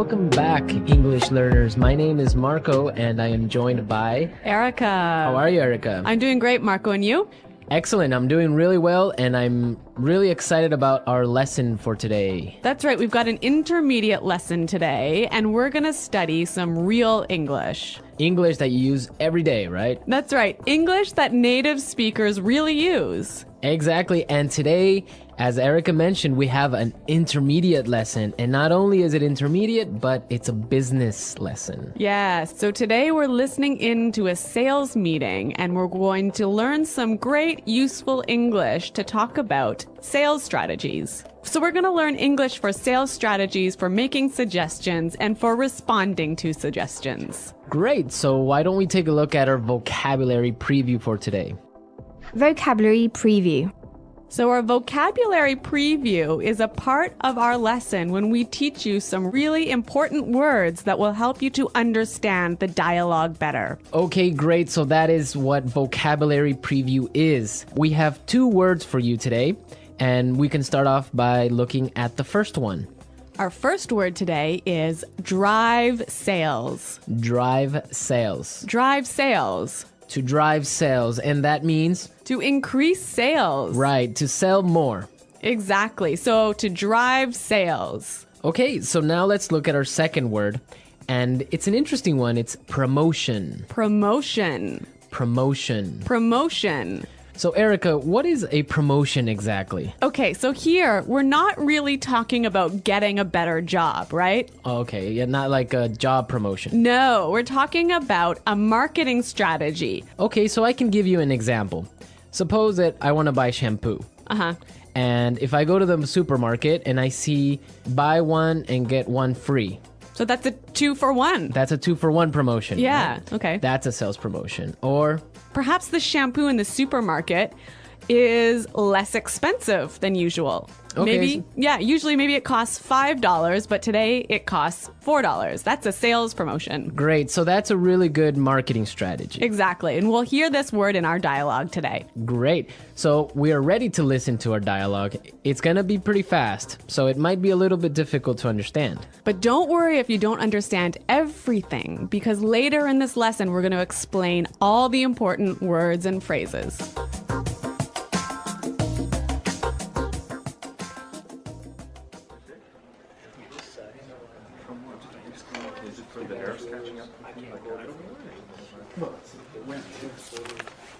Welcome back, English learners. My name is Marco, and I am joined by Erica. How are you, Erica? I'm doing great, Marco, and you? Excellent. I'm doing really well, and I'm really excited about our lesson for today. That's right. We've got an intermediate lesson today, and we're going to study some real English. English that you use every day, right? That's right. English that native speakers really use. Exactly. And today, as Erica mentioned, we have an intermediate lesson. And not only is it intermediate, but it's a business lesson. Yes. So today we're listening in to a sales meeting, and we're going to learn some great useful English to talk about sales strategies. So we're going to learn English for sales strategies, for making suggestions, and for responding to suggestions. Great. So why don't we take a look at our vocabulary preview for today? Vocabulary preview. So our vocabulary preview is a part of our lesson when we teach you some really important words that will help you to understand the dialogue better. Okay, great. So that is what vocabulary preview is. We have 2 words for you today, and we can start off by looking at the first one. Our first word today is drive sales. Drive sales. Drive sales. To drive sales, and that means? To increase sales. Right, to sell more. Exactly. So to drive sales. Okay, so now let's look at our second word, and it's an interesting one. It's promotion. Promotion. Promotion. Promotion. So Erica, what is a promotion exactly? Okay, so here we're not really talking about getting a better job, right? Okay, yeah, not like a job promotion. No, we're talking about a marketing strategy. Okay, so I can give you an example. Suppose that I want to buy shampoo. And if I go to the supermarket and I see buy one and get one free. So that's a 2-for-1. That's a 2-for-1 promotion. Yeah, right? okay. That's a sales promotion. Or perhaps the shampoo in the supermarket is less expensive than usual. Okay. Usually maybe it costs $5, but today it costs $4. That's a sales promotion. Great. So that's a really good marketing strategy. Exactly. And we'll hear this word in our dialogue today. Great. So we are ready to listen to our dialogue. It's going to be pretty fast, so it might be a little bit difficult to understand. But don't worry if you don't understand everything, because later in this lesson, we're going to explain all the important words and phrases.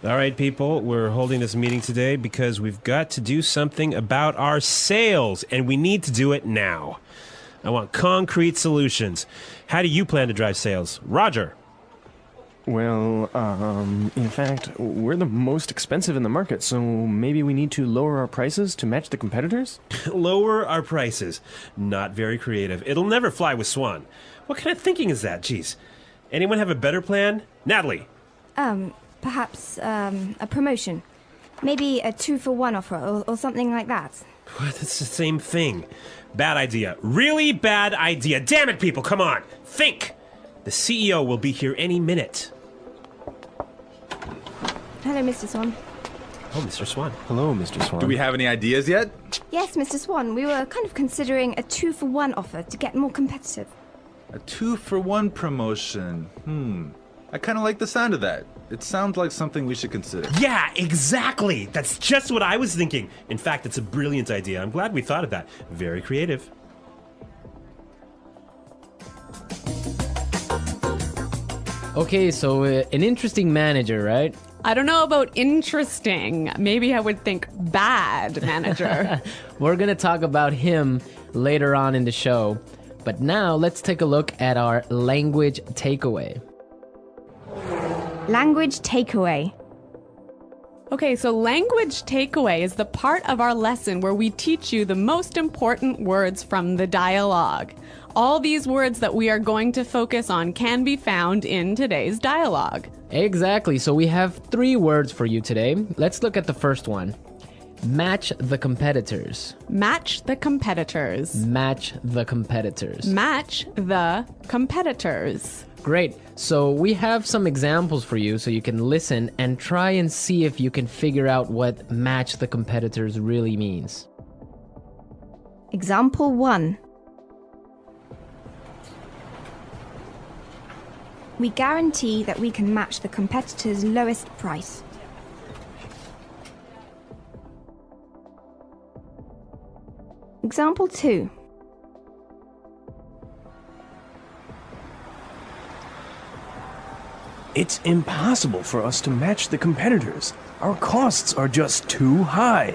All right, people, we're holding this meeting today because we've got to do something about our sales, and we need to do it now. I want concrete solutions. How do you plan to drive sales? Roger. Well, in fact, we're the most expensive in the market, so maybe we need to lower our prices to match the competitors? Lower our prices. Not very creative. It'll never fly with Swan. What kind of thinking is that? Jeez. Anyone have a better plan? Natalie. Perhaps a promotion. Maybe a 2-for-1 offer or something like that. What? It's the same thing. Bad idea. Really bad idea. Damn it, people, come on. Think. The CEO will be here any minute. Hello, Mr. Swan. Oh, Mr. Swan. Hello, Mr. Swan. Do we have any ideas yet? Yes, Mr. Swan. We were kind of considering a 2-for-1 offer to get more competitive. A 2-for-1 promotion. I kind of like the sound of that. It sounds like something we should consider. Yeah, exactly. That's just what I was thinking. In fact, it's a brilliant idea. I'm glad we thought of that. Very creative. Okay, so an interesting manager, right? I don't know about interesting. Maybe I would think bad manager. We're going to talk about him later on in the show. But now let's take a look at our language takeaway. Language takeaway. Okay, so language takeaway is the part of our lesson where we teach you the most important words from the dialogue. All these words that we are going to focus on can be found in today's dialogue. Exactly. So we have 3 words for you today. Let's look at the first one. Match the competitors. Match the competitors. Match the competitors. Match the competitors. Great. So we have some examples for you so you can listen and try and see if you can figure out what match the competitors really means. Example 1. We guarantee that we can match the competitor's lowest price. Example 2. It's impossible for us to match the competitors. Our costs are just too high.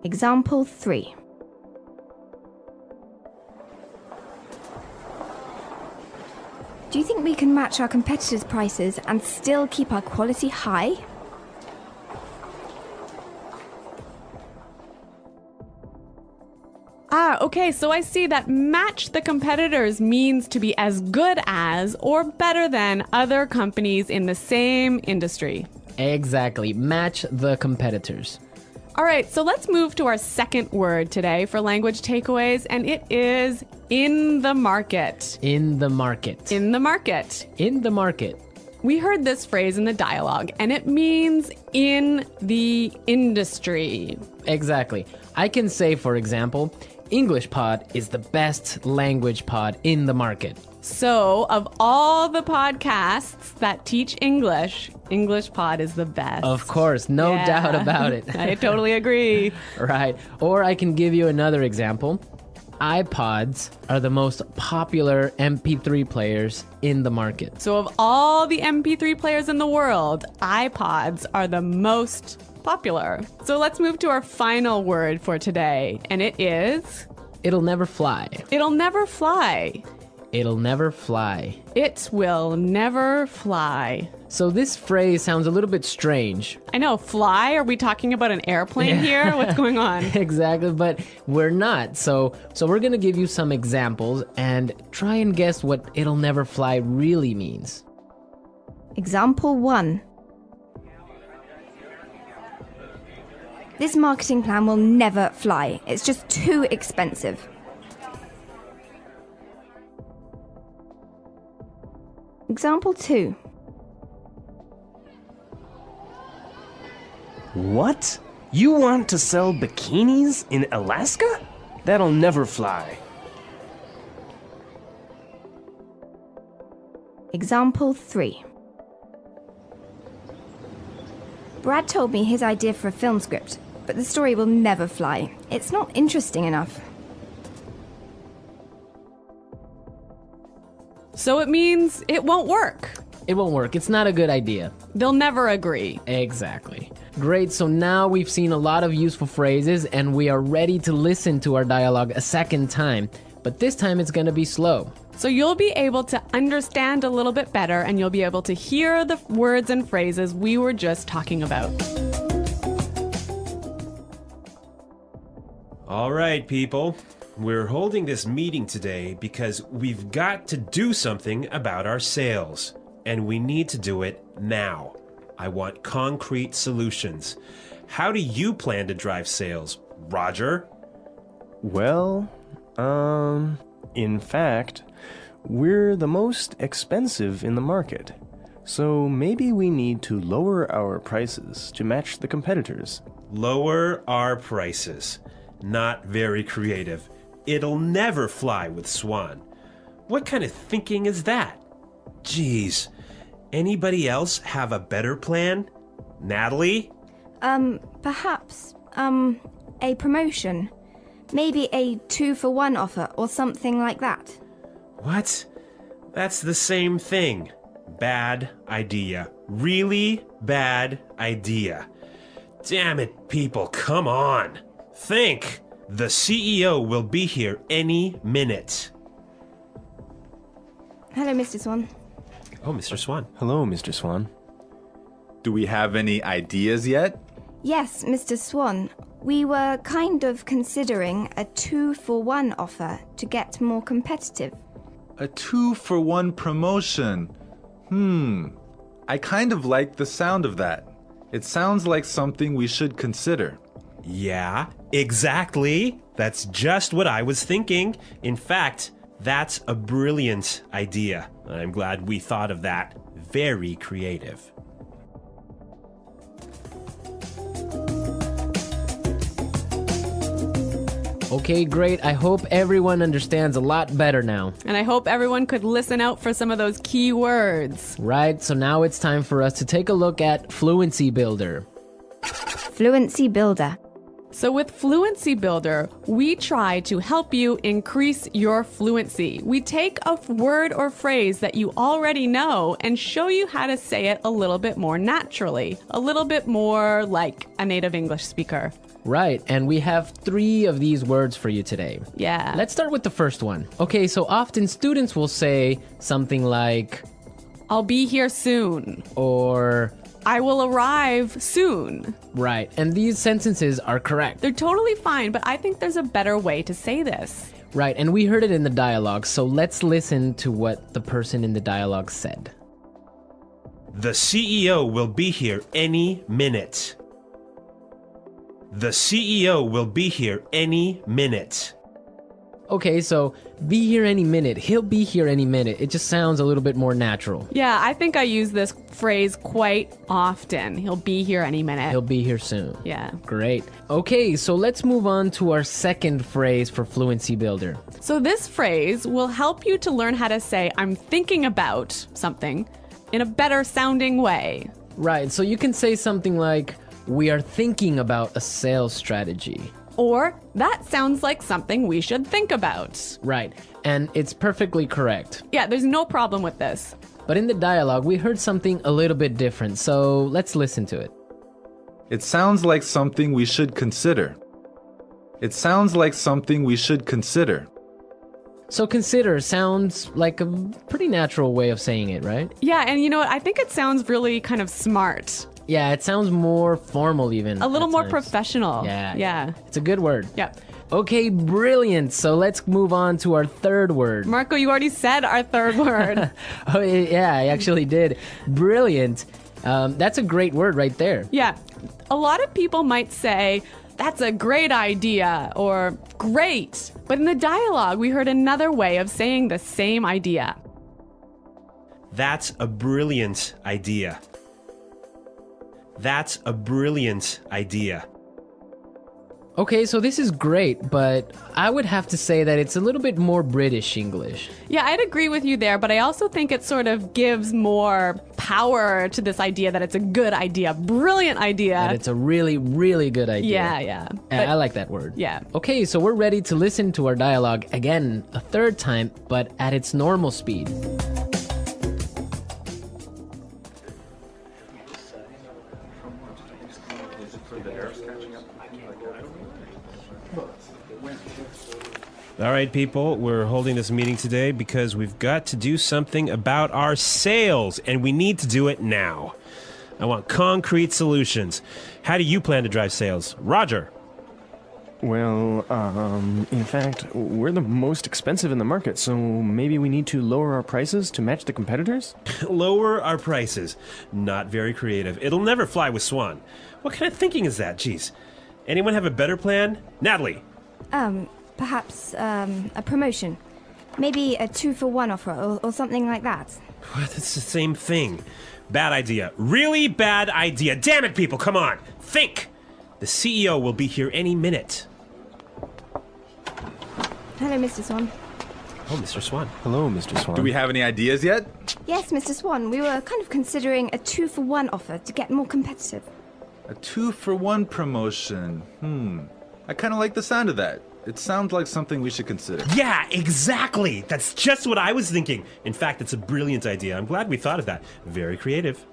Example 3. Do you think we can match our competitors' prices and still keep our quality high? Okay, so I see that match the competitors means to be as good as or better than other companies in the same industry. Exactly. Match the competitors. All right, so let's move to our second word today for language takeaways, and it is in the market. In the market. In the market. In the market. We heard this phrase in the dialogue, and it means in the industry. Exactly. I can say, for example, English Pod is the best language pod in the market. So, of all the podcasts that teach English, English Pod is the best. Of course, no Yeah. doubt about it. I totally agree. Right. Or I can give you another example. iPods are the most popular MP3 players in the market. So, of all the MP3 players in the world, iPods are the most popular. So, let's move to our final word for today, and it is It'll never fly. it'll never fly. It'll never fly. It will never fly. So this phrase sounds a little bit strange. I know, fly? Are we talking about an airplane here? What's going on? Exactly, but we're not. So we're going to give you some examples and try and guess what it'll never fly really means. Example 1. This marketing plan will never fly. It's just too expensive. Example 2. What? You want to sell bikinis in Alaska? That'll never fly. Example 3. Brad told me his idea for a film script, but the story will never fly. It's not interesting enough. So it means it won't work. It won't work. It's not a good idea. They'll never agree. Exactly. Great, so now we've seen a lot of useful phrases and we are ready to listen to our dialogue a second time. But this time it's going to be slow. So you'll be able to understand a little bit better and you'll be able to hear the words and phrases we were just talking about. All right, people. We're holding this meeting today because we've got to do something about our sales. And we need to do it now. I want concrete solutions. How do you plan to drive sales, Roger? Well, in fact, we're the most expensive in the market. So maybe we need to lower our prices to match the competitors. Lower our prices. Not very creative. It'll never fly with Swan. What kind of thinking is that? Geez. Anybody else have a better plan? Natalie? Perhaps, a promotion. Maybe a 2-for-1 offer or something like that. What? That's the same thing. Bad idea. Really bad idea. Damn it, people, come on. Think. The CEO will be here any minute. Hello, Mr. Swan. Oh, Mr. Swan. Hello, Mr. Swan. Do we have any ideas yet? Yes, Mr. Swan. We were kind of considering a 2-for-1 offer to get more competitive. A 2-for-1 promotion. I kind of like the sound of that. It sounds like something we should consider. Yeah, exactly. That's just what I was thinking. In fact, that's a brilliant idea. I'm glad we thought of that. Very creative. Okay, great. I hope everyone understands a lot better now. And I hope everyone could listen out for some of those key words. Right, so now it's time for us to take a look at Fluency Builder. Fluency Builder. So with Fluency Builder, we try to help you increase your fluency. We take a word or phrase that you already know and show you how to say it a little bit more naturally, a little bit more like a native English speaker. Right, and we have 3 of these words for you today. Yeah. Let's start with the first one. Okay, so often students will say something like, I'll be here soon. or, I will arrive soon. right, and these sentences are correct. They're totally fine, but I think there's a better way to say this. Right, and we heard it in the dialogue, so let's listen to what the person in the dialogue said. The CEO will be here any minute. The CEO will be here any minute. Okay, so be here any minute. He'll be here any minute. It just sounds a little bit more natural. Yeah, I think I use this phrase quite often. He'll be here any minute. He'll be here soon. Yeah. Great. Okay, so let's move on to our second phrase for Fluency Builder. So this phrase will help you to learn how to say I'm thinking about something in a better sounding way. Right, so you can say something like, we are thinking about a sales strategy. Or that sounds like something we should think about. Right, and it's perfectly correct. Yeah, there's no problem with this. But in the dialogue, we heard something a little bit different, so let's listen to it. It sounds like something we should consider. It sounds like something we should consider. So consider sounds like a pretty natural way of saying it, right? Yeah, and you know what? I think it sounds really kind of smart. Yeah, it sounds more formal even. A little at more times. professional. Yeah. Yeah. It's a good word. Yeah. Okay, brilliant. So let's move on to our third word. Marco, you already said our third word. Oh, yeah, I actually did. Brilliant. That's a great word right there. Yeah. A lot of people might say, that's a great idea or great. But in the dialogue, we heard another way of saying the same idea. That's a brilliant idea. That's a brilliant idea. Okay, so this is great, but I would have to say that it's a little bit more British English. Yeah, I'd agree with you there, but I also think it sort of gives more power to this idea that it's a good idea, brilliant idea. That it's a really, really good idea. Yeah. And But- I like that word. Yeah. Okay, so we're ready to listen to our dialogue again a third time, but at its normal speed. All right, people, we're holding this meeting today because we've got to do something about our sales, and we need to do it now. I want concrete solutions. How do you plan to drive sales? Roger. Well, in fact, we're the most expensive in the market, so maybe we need to lower our prices to match the competitors? Lower our prices. Not very creative. It'll never fly with Swan. What kind of thinking is that? Jeez. Anyone have a better plan? Natalie. Perhaps a promotion. Maybe a 2-for-1 offer or something like that. What? It's the same thing. Bad idea. Really bad idea. Damn it, people, come on. Think. The CEO will be here any minute. Hello, Mr. Swan. Oh, Mr. Swan. Hello, Mr. Swan. Do we have any ideas yet? Yes, Mr. Swan, we were kind of considering a 2-for-1 offer to get more competitive. A 2-for-1 promotion. I kind of like the sound of that. It sounds like something we should consider. Yeah, exactly. That's just what I was thinking. In fact, it's a brilliant idea. I'm glad we thought of that. Very creative.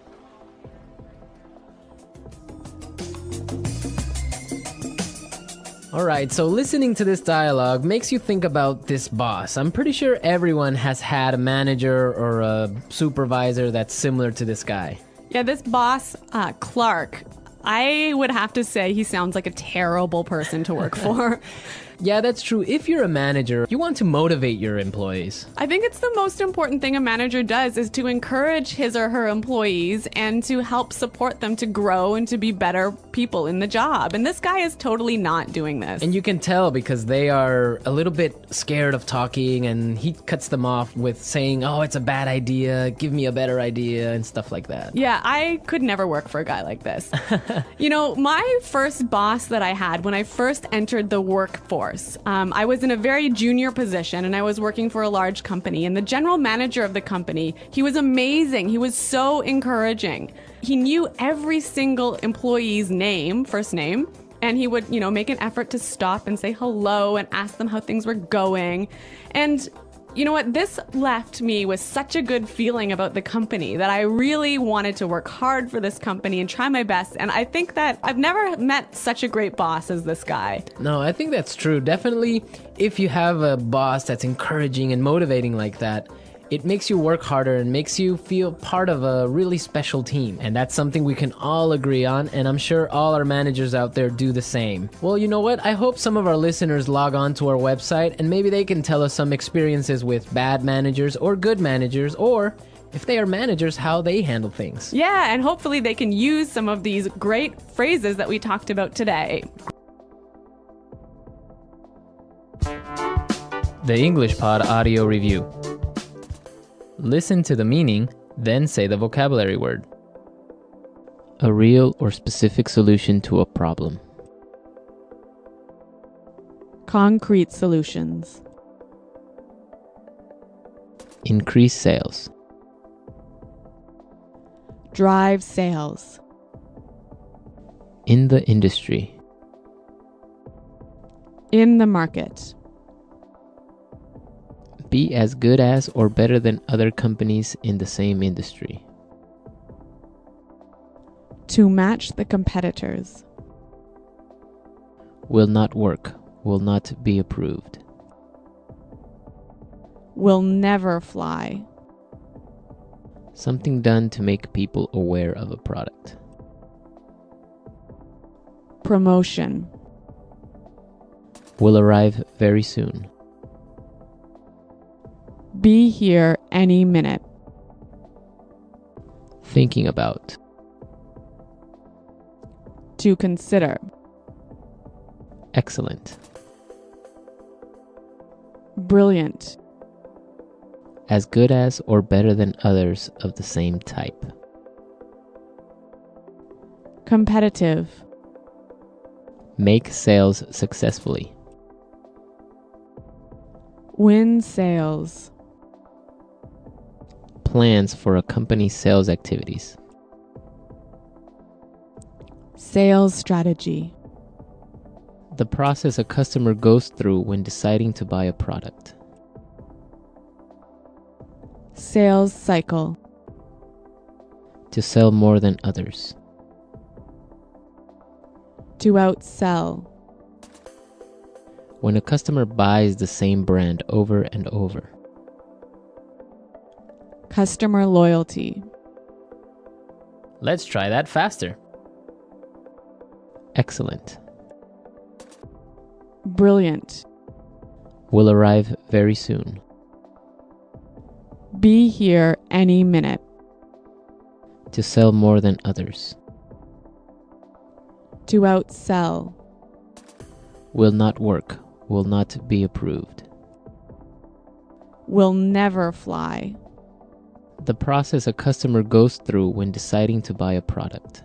All right, so listening to this dialogue makes you think about this boss. I'm pretty sure everyone has had a manager or a supervisor that's similar to this guy. Yeah, this boss, Clark, I would have to say he sounds like a terrible person to work for. Yeah, that's true. If you're a manager, you want to motivate your employees. I think it's the most important thing a manager does is to encourage his or her employees and to help support them to grow and to be better people in the job. And this guy is totally not doing this. And you can tell because they are a little bit scared of talking, and he cuts them off with saying, oh, it's a bad idea, give me a better idea, and stuff like that. Yeah, I could never work for a guy like this. You know, my first boss that I had when I first entered the workforce, course. I was in a very junior position and I was working for a large company, and the general manager of the company, he was amazing. He was so encouraging. He knew every single employee's name, first name, and he would, make an effort to stop and say hello and ask them how things were going. And you know what? This left me with such a good feeling about the company that I really wanted to work hard for this company and try my best. And I think that I've never met such a great boss as this guy. No, I think that's true. Definitely, if you have a boss that's encouraging and motivating like that, it makes you work harder and makes you feel part of a really special team. And that's something we can all agree on, and I'm sure all our managers out there do the same. Well, you know what? I hope some of our listeners log on to our website and maybe they can tell us some experiences with bad managers or good managers, or if they are managers, how they handle things. Yeah, and hopefully they can use some of these great phrases that we talked about today. The English Pod Audio Review. Listen to the meaning, then say the vocabulary word. A real or specific solution to a problem. Concrete solutions. Increase sales. Drive sales. In the industry. In the market. Be as good as or better than other companies in the same industry. To match the competitors. Will not work. Will not be approved. Will never fly. Something done to make people aware of a product. Promotion. Will arrive very soon. Be here any minute. Thinking about. To consider. Excellent. Brilliant. As good as or better than others of the same type. Competitive. Make sales successfully. Win sales. Plans for a company's sales activities. Sales strategy. The process a customer goes through when deciding to buy a product. Sales cycle. To sell more than others. To outsell. When a customer buys the same brand over and over. Customer loyalty. Let's try that faster. Excellent. Brilliant. Will arrive very soon. Be here any minute. To sell more than others. To outsell. Will not work. Will not be approved. Will never fly. The process a customer goes through when deciding to buy a product.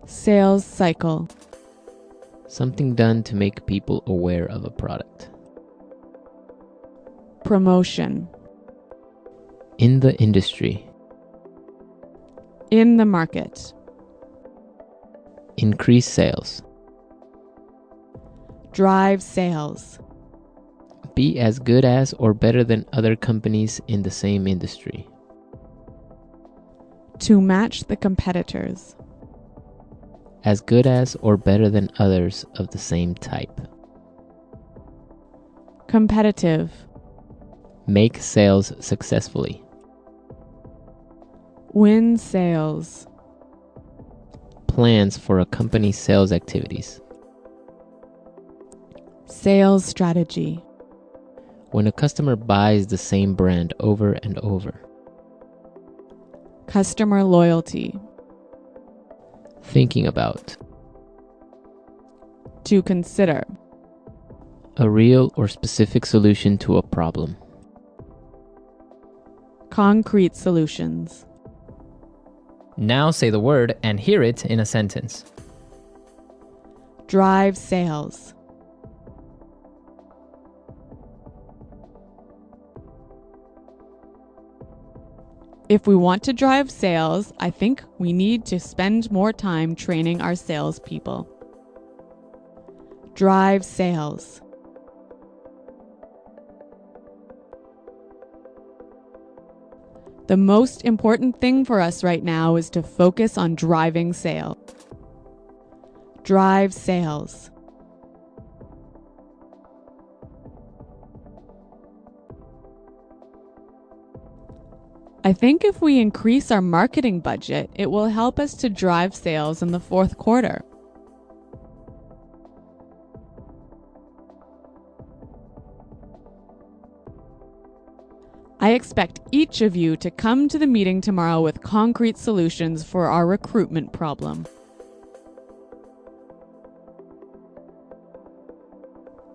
Sales cycle. Something done to make people aware of a product. Promotion. In the industry. In the market. Increase sales. Drive sales. Be as good as or better than other companies in the same industry. To match the competitors. As good as or better than others of the same type. Competitive. Make sales successfully. Win sales. Plans for a company's sales activities. Sales strategy. When a customer buys the same brand over and over. Customer loyalty. Thinking about. To consider. A real or specific solution to a problem. Concrete solutions. Now say the word and hear it in a sentence. Drive sales. If we want to drive sales, I think we need to spend more time training our salespeople. Drive sales. The most important thing for us right now is to focus on driving sales. Drive sales. I think if we increase our marketing budget, it will help us to drive sales in the fourth quarter. I expect each of you to come to the meeting tomorrow with concrete solutions for our recruitment problem.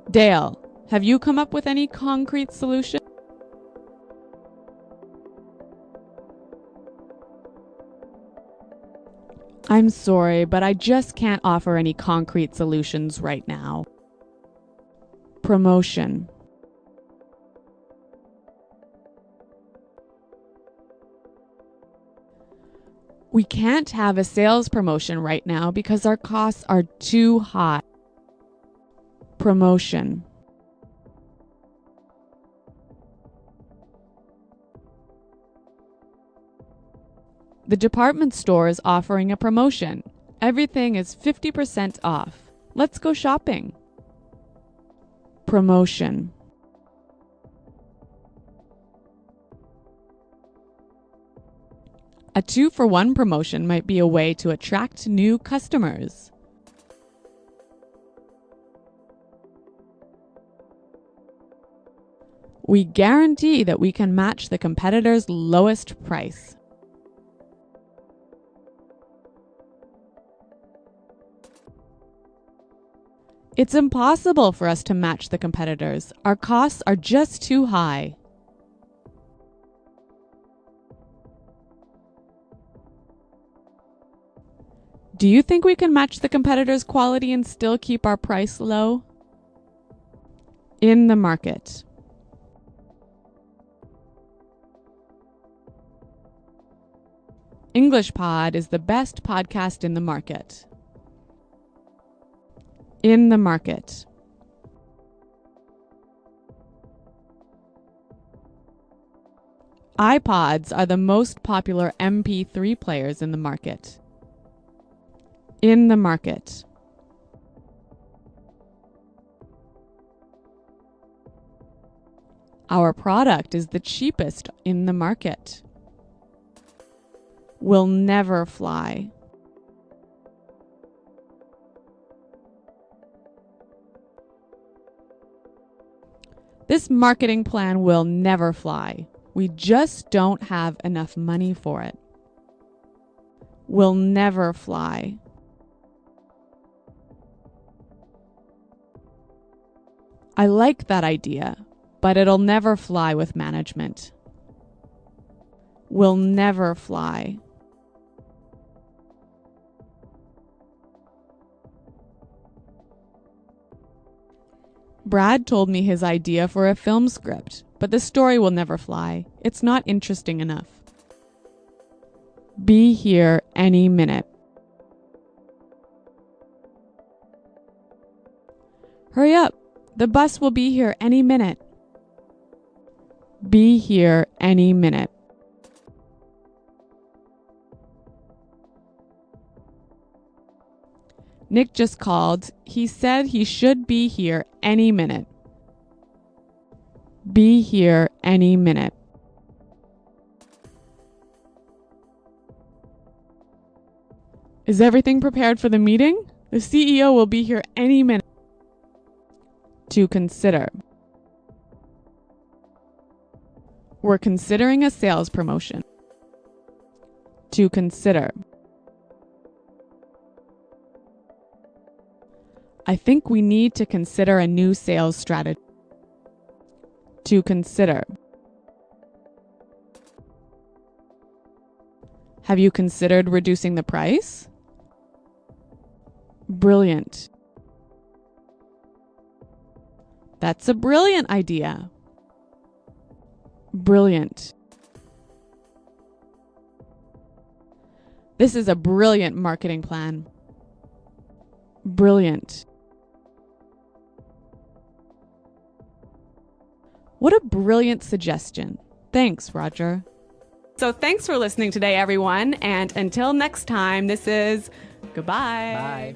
Dale, have you come up with any concrete solution? I'm sorry, but I just can't offer any concrete solutions right now. Promotion. We can't have a sales promotion right now because our costs are too high. Promotion. The department store is offering a promotion. Everything is 50% off. Let's go shopping. Promotion. A 2-for-1 promotion might be a way to attract new customers. We guarantee that we can match the competitor's lowest price. It's impossible for us to match the competitors. Our costs are just too high. Do you think we can match the competitors' quality and still keep our price low? In the market. English Pod is the best podcast in the market. In the market. iPods are the most popular MP3 players in the market. In the market. Our product is the cheapest in the market. Will never fly. This marketing plan will never fly. We just don't have enough money for it. Will never fly. I like that idea, but it'll never fly with management. Will never fly. Brad told me his idea for a film script, but the story will never fly. It's not interesting enough. Be here any minute. Hurry up! The bus will be here any minute. Be here any minute. Nick just called. He said he should be here any minute. Be here any minute. Is everything prepared for the meeting? The CEO will be here any minute. To consider. We're considering a sales promotion. To consider. I think we need to consider a new sales strategy. To consider. Have you considered reducing the price? Brilliant. That's a brilliant idea. Brilliant. This is a brilliant marketing plan. Brilliant. What a brilliant suggestion. Thanks, Roger. So thanks for listening today, everyone. And until next time, this is goodbye. Bye.